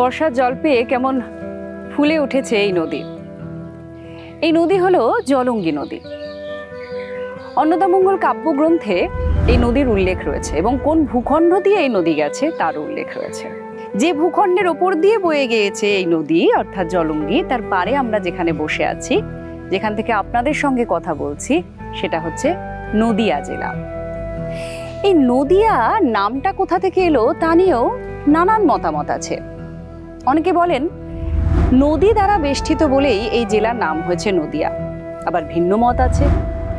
বর্ষার জল পেয়ে কেমন ফুলে উঠেছে এই নদী। এই নদী হলো জলঙ্গি নদী। অন্নদামঙ্গল কাব্যগ্রন্থে এই নদীর উল্লেখ রয়েছে এবং কোন ভূখণ্ড দিয়ে এই নদী গেছে তার উল্লেখ রয়েছে। যে ভূখণ্ডের ওপর দিয়ে বয়ে গিয়েছে এই নদী অর্থাৎ জলঙ্গি, তার পারে আমরা যেখানে বসে আছি, যেখান থেকে আপনাদের সঙ্গে কথা বলছি, সেটা হচ্ছে নদিয়া জেলা। এই নদিয়া নামটা কোথা থেকে এলো তা নিয়েও নানান মতামত আছে। অনেকে বলেন নদী দ্বারা বেষ্টিত বলেই এই জেলার নাম হয়েছে নদিয়া। আবার ভিন্ন মত আছে,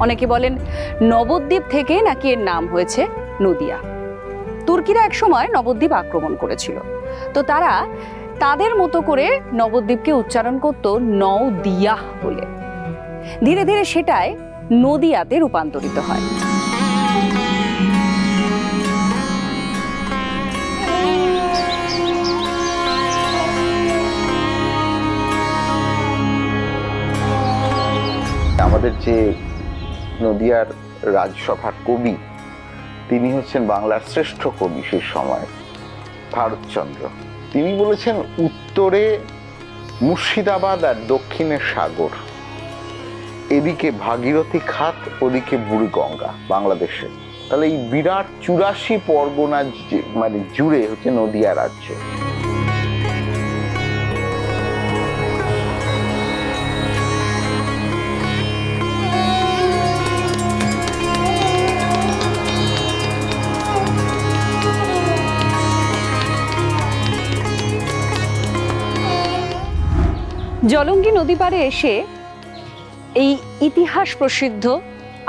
অনেকে বলেন নবদ্বীপ থেকে নাকি এর নাম হয়েছে নদিয়া। তুর্কিরা একসময় নবদ্বীপ আক্রমণ করেছিল, তো তারা তাদের মতো করে নবদ্বীপকে উচ্চারণ করত নওদিয়া বলে। ধীরে ধীরে সেটাই নদিয়াতে রূপান্তরিত হয়। আমাদের যে নদিয়ার রাজসভার কবি, তিনি হচ্ছেন বাংলার শ্রেষ্ঠ কবি সেই সময়, ভারতচন্দ্র। তিনি বলেছেন উত্তরে মুর্শিদাবাদ আর দক্ষিণে সাগর, এদিকে ভাগীরথী খাত, ওদিকে বুড়িগঙ্গা বাংলাদেশে। তাহলে এই বিরাট ৮৪ পরগনা মানে জুড়ে হচ্ছে নদিয়া রাজ্য। জলঙ্গি নদী পাড়ে এসে এই ইতিহাস প্রসিদ্ধ,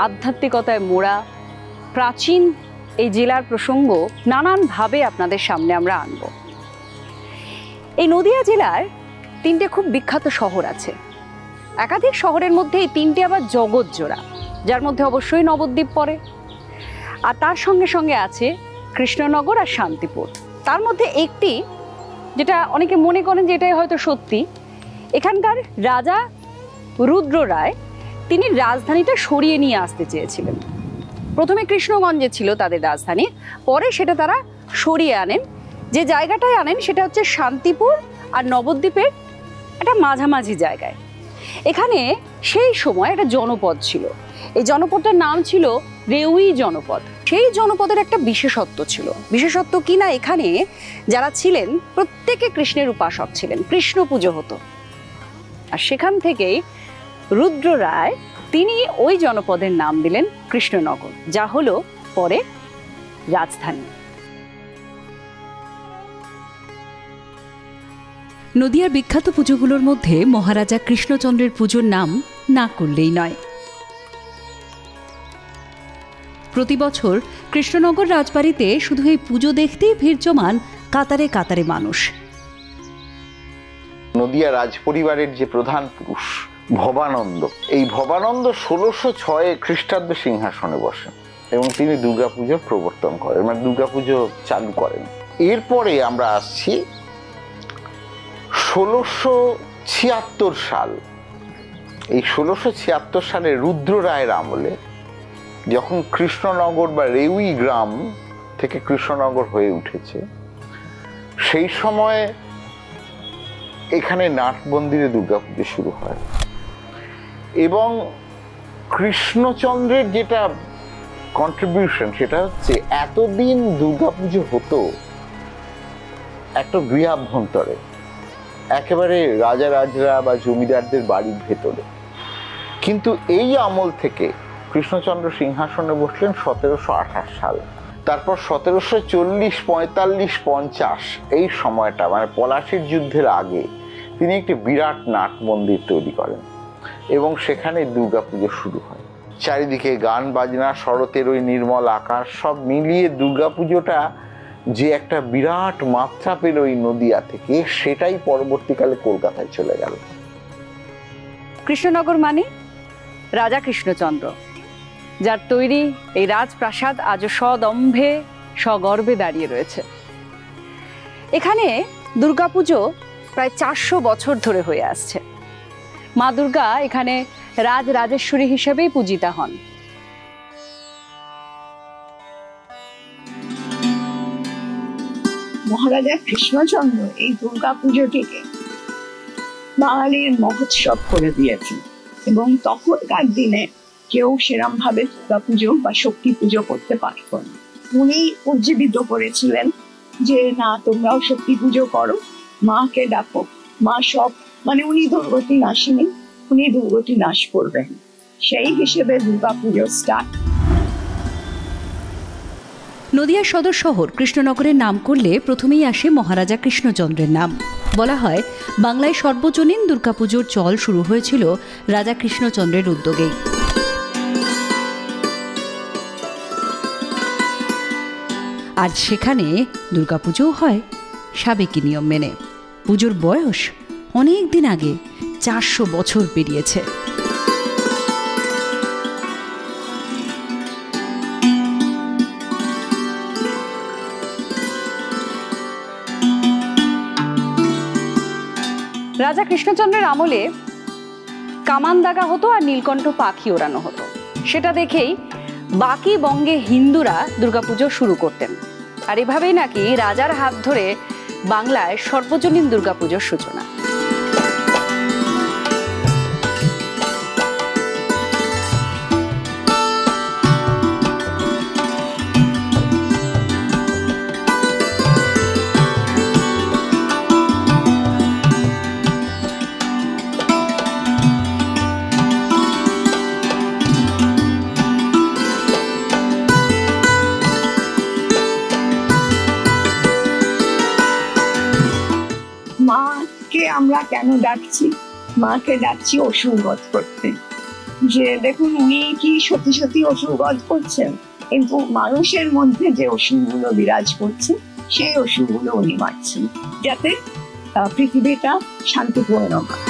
আধ্যাত্মিকতায় মোড়া প্রাচীন এই জেলার প্রসঙ্গ নানানভাবে আপনাদের সামনে আমরা আনব। এই নদিয়া জেলার ৩টে খুব বিখ্যাত শহর আছে। একাধিক শহরের মধ্যে এই ৩টে আবার জগৎজোড়া, যার মধ্যে অবশ্যই নবদ্বীপ পড়ে। আর তার সঙ্গে সঙ্গে আছে কৃষ্ণনগর আর শান্তিপুর। তার মধ্যে একটি, যেটা অনেকে মনে করেন যে এটাই হয়তো সত্যি, এখানকার রাজা রুদ্র রায় তিনি রাজধানীটা সরিয়ে নিয়ে আসতে চেয়েছিলেন। প্রথমে কৃষ্ণগঞ্জে ছিল তাদের রাজধানী, পরে সেটা তারা সরিয়ে আনেন। যে জায়গাটায় আনেন সেটা হচ্ছে শান্তিপুর আর নবদ্বীপের একটা মাঝামাঝি জায়গায়। এখানে সেই সময় একটা জনপদ ছিল। এই জনপদটার নাম ছিল রেউই জনপদ। সেই জনপদের একটা বিশেষত্ব ছিল। বিশেষত্ব কি না, এখানে যারা ছিলেন প্রত্যেকে কৃষ্ণের উপাসক ছিলেন, কৃষ্ণ পুজো হতো। আর সেখান থেকেই রুদ্র রায় তিনি ওই জনপদের নাম দিলেন কৃষ্ণনগর, যা হলো পরে রাজধানী। নদিয়ার বিখ্যাত পুজোগুলোর মধ্যে মহারাজা কৃষ্ণচন্দ্রের পুজোর নাম না করলেই নয়। প্রতি বছর কৃষ্ণনগর রাজবাড়িতে শুধু এই পুজো দেখতেই ভিড় জমান কাতারে কাতারে মানুষ। নদিয়া রাজপরিবারের যে প্রধান পুরুষ ভবানন্দ, এই ভবানন্দ ১৬০৬ খ্রিস্টাব্দে সিংহাসনে বসেন এবং তিনি দুর্গাপুজোর প্রবর্তন করেন, মানে দুর্গাপুজো চালু করেন। এরপরে আমরা আসছি ১৬৭৬ সাল। এই ১৬৭৬ সালে রুদ্র রায়ের আমলে যখন কৃষ্ণনগর বা রেউই গ্রাম থেকে কৃষ্ণনগর হয়ে উঠেছে, সেই সময় এখানে নাট মন্দিরে দুর্গাপুজো শুরু হয়। এবং কৃষ্ণচন্দ্রের যেটা কন্ট্রিবিউশন সেটা হচ্ছে এতদিন দুর্গাপুজো হতো একটা গৃহাভ্যন্তরে, একেবারে রাজা রাজরা বা জমিদারদের বাড়ির ভেতরে। কিন্তু এই আমল থেকে কৃষ্ণচন্দ্র সিংহাসনে বসলেন ১৭২৮ সাল। তারপর ১৭৪০, ৪৫, ৫০ এই সময়টা মানে পলাশীর যুদ্ধের আগে তিনি একটি বিরাট নাট মন্দির তৈরি করেন এবং সেখানে দুর্গাপুজো শুরু হয়। চারিদিকে গান বাজনা, শরতের ওই নির্মল আকাশ, সব মিলিয়ে দুর্গাপুজোটা যে একটা বিরাট মাত্রা পেল ওই নদিয়া থেকে, সেটাই পরবর্তীকালে কলকাতায় চলে গেল। কৃষ্ণনগর মানে রাজা কৃষ্ণচন্দ্র, যার তৈরি এই রাজপ্রাসাদ আজও সদম্ভে সগর্বে দাঁড়িয়ে রয়েছে। এখানে দুর্গাপুজো প্রায় ৪০০ বছর ধরে হয়ে আসছে। মা দুর্গা এখানে রাজরাজেশ্বরী হিসেবেই পূজিতা হন। মহারাজা কৃষ্ণচন্দ্র এই দুর্গা পুজোটিকে বাঙালির মহোৎসব করে দিয়েছেন, এবং তখনকার দিনে কেউ সেরম ভাবে দুর্গা পুজো বা শক্তি পুজো করতে পারত না। উনি উজ্জীবিত করেছিলেন যে না, তোমরাও শক্তি পুজো করো, মাকে ডাকো, মা সব, মানে উনি দুর্গতি নাশিনী, উনি দুর্গতি নাশ করবেন, সেই হিসেবে দুর্গা পুজো স্টার্ট। নদিয়ার সদর শহর কৃষ্ণনগরের নাম করলে প্রথমেই আসে মহারাজা কৃষ্ণচন্দ্রের নাম। বলা হয় বাংলায় সর্বজনীন দুর্গাপুজোর চল শুরু হয়েছিল রাজা কৃষ্ণচন্দ্রের উদ্যোগেই। আর সেখানে দুর্গাপুজোও হয় সাবেকি নিয়ম মেনে। পুজোর বয়স অনেক দিন আগে, 400 বছর পেরিয়েছে। রাজা কৃষ্ণচন্দ্রের আমলে কামান দাগা হতো আর নীলকণ্ঠ পাখি ওড়ানো হতো। সেটা দেখেই বাকি বঙ্গে হিন্দুরা দুর্গাপুজো শুরু করতেন। আর এভাবেই নাকি রাজার হাত ধরে বাংলায় সর্বজনীন দুর্গাপুজোর সূচনা। মাকে আমরা কেন ডাকছি? মাকে ডাকছি অসুর বধ করতে। যে দেখুন, উনি কি সত্যি সত্যি অসুর বধ করছেন, কিন্তু মানুষের মধ্যে যে অসুরগুলো বিরাজ করছে সেই অসুরগুলো উনি মারছেন, যাতে পৃথিবীটা শান্তিপূর্ণ হয়।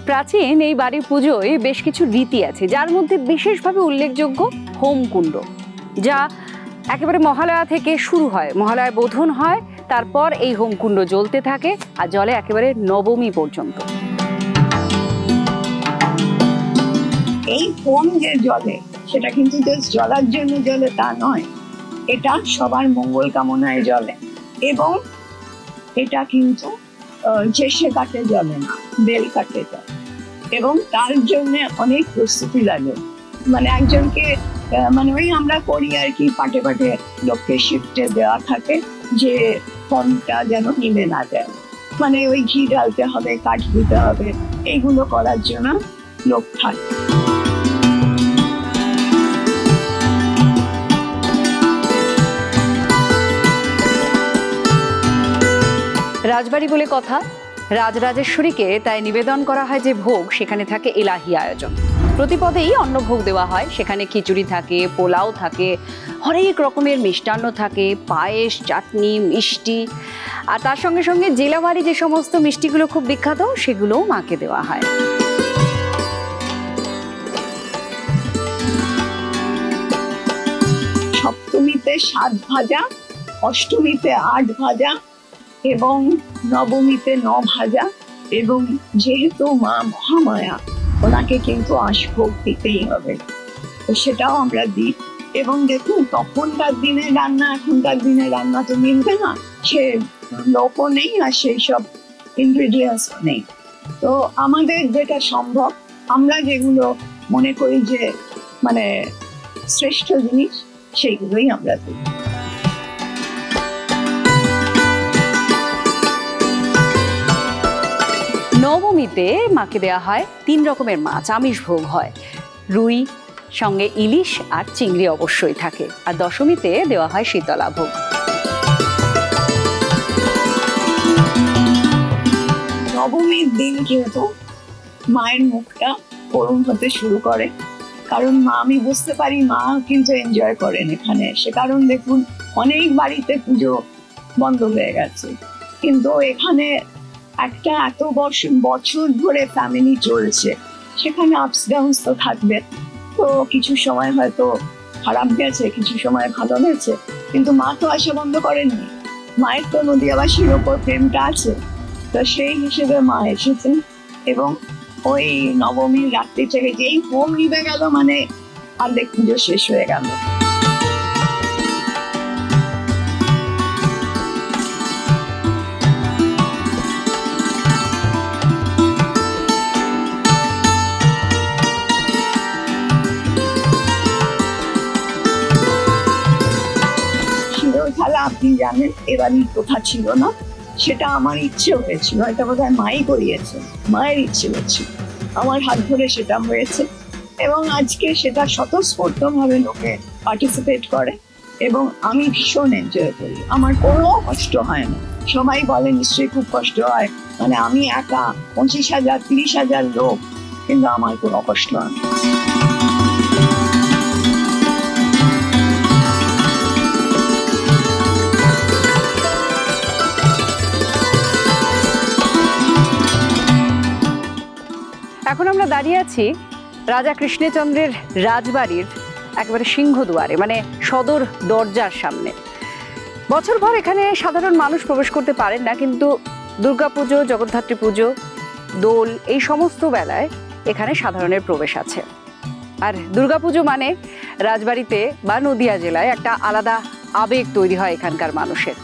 প্রাচীন এই বাড়ির পুজোয় বেশ কিছু রীতি আছে, যার মধ্যে বিশেষভাবে উল্লেখযোগ্য হোমকুণ্ড, যা একেবারে মহালয়া থেকে শুরু হয়। মহালয়া বোধন হয়, তারপর এই হোমকুণ্ড জ্বলতে থাকে আর জলে একেবারে নবমী পর্যন্ত। এই হোম যে জলে, সেটা কিন্তু জ্বলার জন্য জলে তা নয়, এটা সবার মঙ্গল কামনায় জলে, এবং এটা কিন্তু চেষে কাটে জলে না, বেল কাটে জলে, এবং তার জন্য অনেক প্রস্তুতি লাগে। মানে একজনকে, মানে ওই আমরা করি আর কি, পাটে পাটে লোককে শিফটে দেওয়া থাকে যে ফোনটা যেন নিভে না যায়, মানে ওই ঘি ঢালতে হবে, কাঠ দিতে হবে, এইগুলো করার জন্য লোক থাকে। রাজবাড়ি বলে কথা, রাজরাজেশ্বরীকে তাই নিবেদন করা হয় যে ভোগ, সেখানে থাকে এলাহি আয়োজন। প্রতিপদেই অন্নভোগ দেওয়া হয়, সেখানে খিচুড়ি থাকে, পোলাও থাকে, হরেক রকমের মিষ্টান্ন থাকে, পায়েস, চাটনি, মিষ্টি, আর তার সঙ্গে সঙ্গে জেলাবাড়ি যে সমস্ত মিষ্টিগুলো খুব বিখ্যাত, সেগুলোও মাকে দেওয়া হয়। সপ্তমীতে 7 ভাজা, অষ্টমীতে 8 ভাজা, এবং নবমীতে 9 ভাজা, এবং যেহেতু মা মহামায়া, ওনাকে কিন্তু আশভোগ দিতেই হবে, তো সেটাও আমরা দিই। এবং দেখুন, তখনকার দিনে রান্না এখনকার দিনে রান্না তো মিলবে না, সে লোকও নেই আর সেই সব ইনগ্রিডিয়েন্টস নেই। তো আমাদের যেটা সম্ভব, আমরা যেগুলো মনে করি যে মানে শ্রেষ্ঠ জিনিস, সেইগুলোই আমরা দিই। নবমীতে মাকে দেওয়া হয় 3 রকমের মাছ, আমিষ ভোগ হয়, রুই, সঙ্গে ইলিশ আর চিংড়ি অবশ্যই থাকে। আর দশমীতে দেওয়া হয় শীতলা ভোগ। নবমীর দিন কিন্তু মায়ের মুখটা করুণ হতে শুরু করে, কারণ মা, আমি বুঝতে পারি মা কিন্তু এনজয় করেন এখানে এসে, কারণ দেখুন অনেক বাড়িতে পুজো বন্ধ হয়ে গেছে, কিন্তু এখানে একটা এত বছর ধরে ফ্যামিলি চলছে, সেখানে আপস ডাউনস তো থাকবে, তো কিছু সময় হয়তো খারাপ গেছে, কিছু সময় ভালো গেছে, কিন্তু মা তো আসা বন্ধ করেননি। মায়ের তো নদিয়াবাসীর ওপর প্রেমটা আছে, তো সেই হিসেবে মা এসেছেন। এবং ওই নবমীর রাত্রি থেকে যেই হোম নিভে গেল, মানে অর্ধেক পুজো শেষ হয়ে গেল। শিরোঝালা আপনি জানেন এবারই কোথা ছিল না, সেটা আমার ইচ্ছে হয়েছিল, এটা বোধহয় মাই করিয়েছে, মায়ের ইচ্ছে হয়েছিল, আমার হাত ধরে সেটা হয়েছে। এবং আজকে সেটা স্বতঃস্ফূর্ত ভাবে লোকে পার্টিসিপেট করে এবং আমি ভীষণ এনজয় করি, আমার কোনো কষ্ট হয় না। সবাই বলে নিশ্চয়ই খুব কষ্ট হয়, মানে আমি একা 25,000 30,000 লোক, কিন্তু আমার কোনো কষ্ট হয় না। এখন আমরা দাঁড়িয়ে আছি রাজা কৃষ্ণচন্দ্রের রাজবাড়ির একেবারে সিংহদুয়ারে, মানে সদর দরজার সামনে। বছরভর এখানে সাধারণ মানুষ প্রবেশ করতে পারেন না, কিন্তু দুর্গাপুজো, জগদ্ধাত্রী পুজো, দোল, এই সমস্ত বেলায় এখানে সাধারণের প্রবেশ আছে। আর দুর্গাপুজো মানে রাজবাড়িতে বা নদিয়া জেলায় একটা আলাদা আবেগ তৈরি হয় এখানকার মানুষের।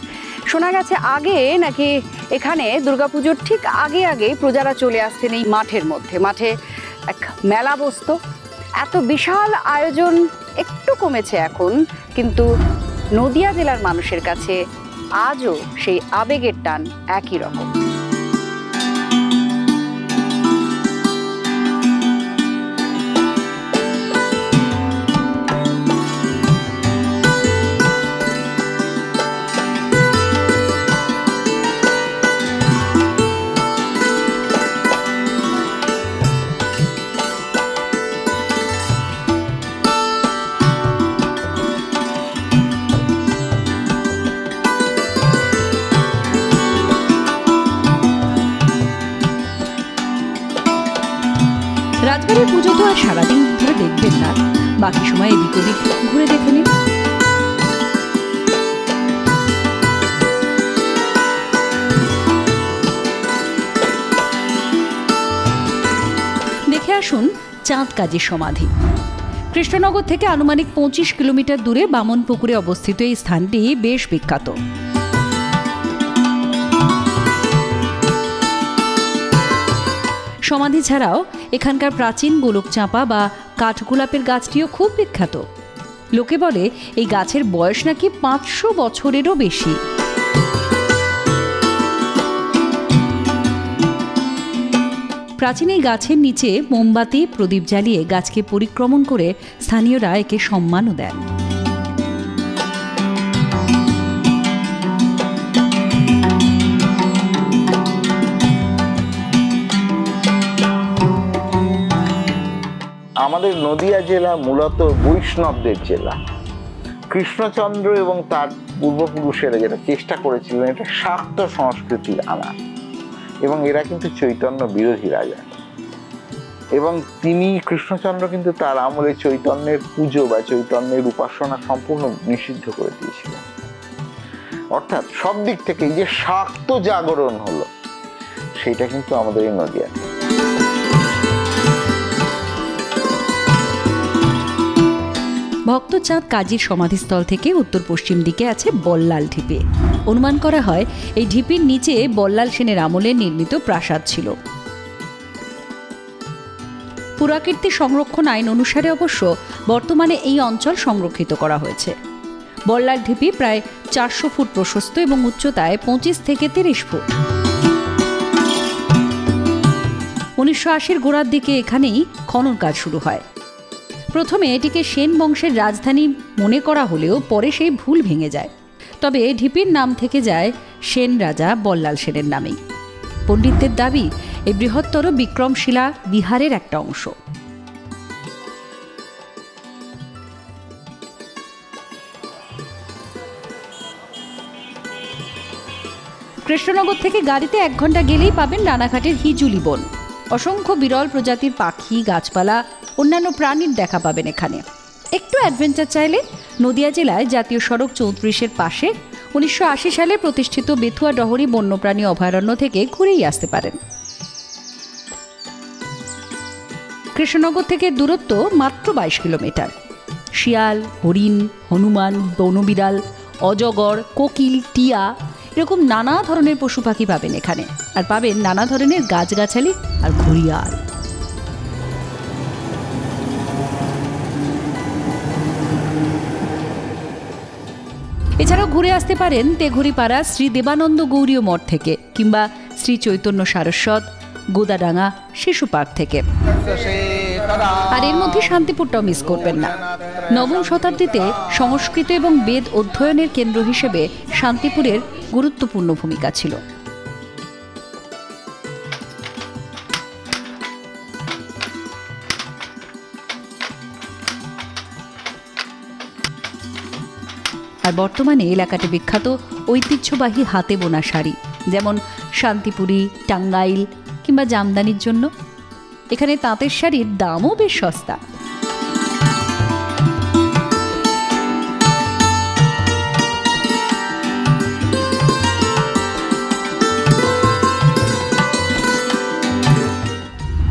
শোনা গেছে আগে নাকি এখানে দুর্গাপুজোর ঠিক আগে প্রজারা চলে আসতেন এই মাঠের মধ্যে, মাঠে এক মেলা বসতো। এত বিশাল আয়োজন একটু কমেছে এখন, কিন্তু নদিয়া জেলার মানুষের কাছে আজও সেই আবেগের টান একই রকম। রাজবাড়ির পুজো তো আর সারাদিন ধরে দেখবেন না, বাকি সময় এদিক ওদিক ঘুরে দেখে নিন। দেখে আসুন চাঁদ কাজীর সমাধি। কৃষ্ণনগর থেকে আনুমানিক 25 কিলোমিটার দূরে বামনপুকুরে অবস্থিত এই স্থানটি বেশ বিখ্যাত। সমাধি ছাড়াও এখানকার প্রাচীন গোলক চাঁপা বা কাঠগোলাপের গাছটিও খুব বিখ্যাত। লোকে বলে এই গাছের বয়স নাকি 500 বছরেরও বেশি। প্রাচীন এই গাছের নিচে মোমবাতি, প্রদীপ জ্বালিয়ে গাছকে পরিক্রমণ করে স্থানীয়রা একে সম্মানও দেন। আমাদের নদিয়া জেলা মূলত বৈষ্ণবদের জেলা। কৃষ্ণচন্দ্র এবং তার পূর্বপুরুষেরা যেটা চেষ্টা করেছিলেন, এটা শাক্ত সংস্কৃতি আনা, এবং এরা কিন্তু চৈতন্য বিরোধী রাজা। এবং তিনি কৃষ্ণচন্দ্র কিন্তু তার আমলে চৈতন্যের পুজো বা চৈতন্যের উপাসনা সম্পূর্ণ নিষিদ্ধ করে দিয়েছিলেন। অর্থাৎ সব দিক থেকে এই যে শাক্ত জাগরণ হলো, সেটা কিন্তু আমাদের এই নদিয়াতে। ভক্তচাঁদ কাজীর সমাধিস্থল থেকে উত্তর পশ্চিম দিকে আছে বল্লাল ঢিপি। অনুমান করা হয় এই ঢিপির নিচে বল্লাল সেনের আমলে নির্মিত প্রাসাদ ছিল। পুরাকীর্তি সংরক্ষণ আইন অনুসারে অবশ্য বর্তমানে এই অঞ্চল সংরক্ষিত করা হয়েছে। বল্লাল ঢিপি প্রায় 400 ফুট প্রশস্ত এবং উচ্চতায় 25 থেকে 30 ফুট। 1980-র গোড়ার দিকে এখানেই খনন কাজ শুরু হয়। প্রথমে এটিকে সেন বংশের রাজধানী মনে করা হলেও পরে সেই ভুল ভেঙে যায়। তবে ঢিপির নাম থেকে যায় সেন রাজা বল্লাল সেনের নামেই। পণ্ডিতদের দাবি এই বৃহত্তর বিক্রমশিলা বিহারের একটা অংশ। কৃষ্ণনগর থেকে গাড়িতে 1 ঘন্টা গেলেই পাবেন রানাঘাটের হিজুলি বন। অসংখ্য বিরল প্রজাতির পাখি, গাছপালা অন্যান্য প্রাণীর দেখা পাবেন এখানে। একটু অ্যাডভেঞ্চার চাইলে নদিয়া জেলায় জাতীয় সড়ক 34-এর পাশে 1980 সালে প্রতিষ্ঠিত বেথুয়া ডহরি বন্যপ্রাণী অভয়ারণ্য থেকে ঘুরেই আসতে পারেন। কৃষ্ণনগর থেকে দূরত্ব মাত্র 22 কিলোমিটার। শিয়াল, হরিণ, হনুমান, বনবিড়াল, অজগর, কোকিল, টিয়া এরকম নানা ধরনের পশু পাখি পাবেন এখানে। আর পাবেন নানা ধরনের গাছগাছালি আর ঘড়িয়াল। এছাড়াও ঘুরে আসতে পারেন তেঘুরিপাড়া শ্রী দেবানন্দ গৌরীয় মঠ থেকে, কিংবা শ্রী চৈতন্য সারস্বত, গোদাডাঙ্গা শিশু পার্ক থেকে। আর এর মধ্যে শান্তিপুরটাও মিস করবেন না। নবম শতাব্দীতে সংস্কৃত এবং বেদ অধ্যয়নের কেন্দ্র হিসেবে শান্তিপুরের গুরুত্বপূর্ণ ভূমিকা ছিল। আর বর্তমানে এলাকাটি বিখ্যাত ঐতিহ্যবাহী হাতে বোনা শাড়ি, যেমন শান্তিপুরি, টাঙ্গাইল কিংবা জামদানির জন্য। এখানে তাঁতের শাড়ির দামও বেশ সস্তা।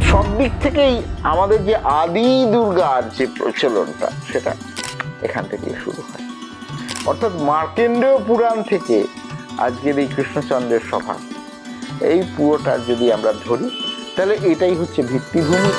সব দিক থেকেই আমাদের যে আদি দুর্গার যে প্রচলনটা, সেটা এখান থেকে শুরু হয়। অর্থাৎ মার্কেন্ডেয় পুরাণ থেকে আজকের এই কৃষ্ণচন্দ্রের সভা, এই পুরোটা যদি আমরা ধরি, তাহলে এটাই হচ্ছে ভিত্তিভূমি।